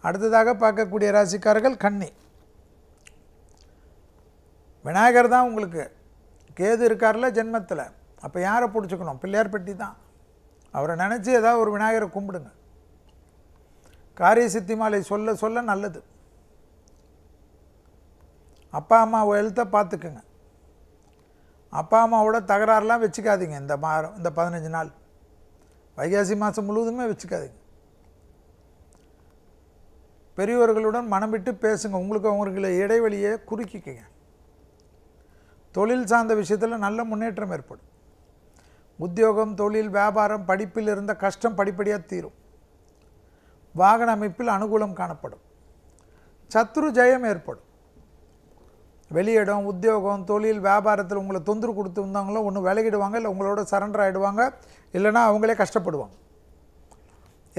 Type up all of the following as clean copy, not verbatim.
அடுத்ததாக பார்க்கக்கூடிய ராசிக்காரர்கள் கன்னி. விநாயகர் தான் உங்களுக்கு கேது இருக்கார்ல ஜென்மத்தில். அப்போ யாரை பிடிச்சிக்கணும்? பிள்ளையார் பெட்டி தான். அவரை நினச்சி ஏதாவது ஒரு விநாயகரை கும்பிடுங்க. காரிய சித்தி மாலை சொல்ல சொல்ல நல்லது. அப்பா அம்மா ஹெல்த்தை பார்த்துக்குங்க. அப்பா அம்மாவோட தகராறுலாம் வச்சுக்காதீங்க. இந்த 15 நாள் வைகாசி மாதம் முழுவதுமே வச்சுக்காதீங்க. பெரியவர்களுடன் மனம் விட்டு பேசுங்க. உங்களுக்கு அவங்களுக்கு இடைவெளியை குறுக்கிக்கங்க. தொழில் சார்ந்த விஷயத்தில் நல்ல முன்னேற்றம் ஏற்படும். உத்தியோகம், தொழில், வியாபாரம், படிப்பில் இருந்த கஷ்டம் படிப்படியாக தீரும். வாகன அமைப்பில் அனுகூலம் காணப்படும். சத்ரு ஜெயம் ஏற்படும். வெளியிடம், உத்தியோகம், தொழில், வியாபாரத்தில் உங்களை தொந்தரவு கொடுத்து வந்தவங்களோ ஒன்று விலகிடுவாங்க, இல்லை உங்களோட சரண்டர் ஆகிடுவாங்க, இல்லைனா அவங்களே கஷ்டப்படுவாங்க.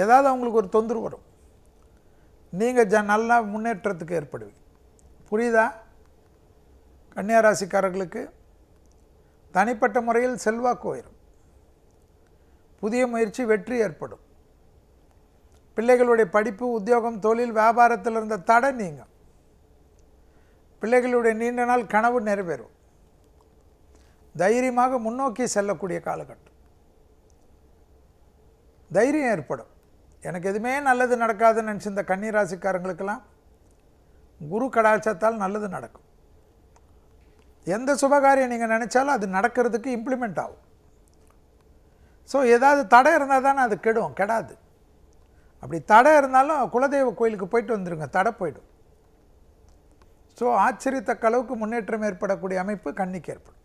ஏதாவது அவங்களுக்கு ஒரு தொந்தரவு வரும். நீங்கள் நல்லா முன்னேற்றத்துக்கு ஏற்படுவீங்க. புரியுதா? கன்னியாராசிக்காரர்களுக்கு தனிப்பட்ட முறையில் செல்வாக்கு உயரும். புதிய முயற்சி வெற்றி ஏற்படும். பிள்ளைகளுடைய படிப்பு, உத்தியோகம், தொழில், வியாபாரத்தில் இருந்த தடை நீங்கும். பிள்ளைகளுடைய நீண்ட நாள் கனவு நிறைவேறும். தைரியமாக முன்னோக்கி செல்லக்கூடிய காலகட்டம். தைரியம் ஏற்படும். எனக்கு எதுவுமே நல்லது நடக்காதுன்னு நினச்சி இந்த கன்னிராசிக்காரங்களுக்கெல்லாம் குரு கடாட்சத்தால் நல்லது நடக்கும். எந்த சுபகாரியம் நீங்கள் நினச்சாலும் அது நடக்கிறதுக்கு இம்ப்ளிமெண்ட் ஆகும். ஸோ ஏதாவது தடை இருந்தால் தானே அது கெடாது. அப்படி தடை இருந்தாலும் குலதெய்வ கோயிலுக்கு போயிட்டு வந்துடுங்க, தடை போயிடும். ஸோ ஆச்சரியத்தக்க அளவுக்கு முன்னேற்றம் ஏற்படக்கூடிய அமைப்பு கன்னிக்கு ஏற்படும்.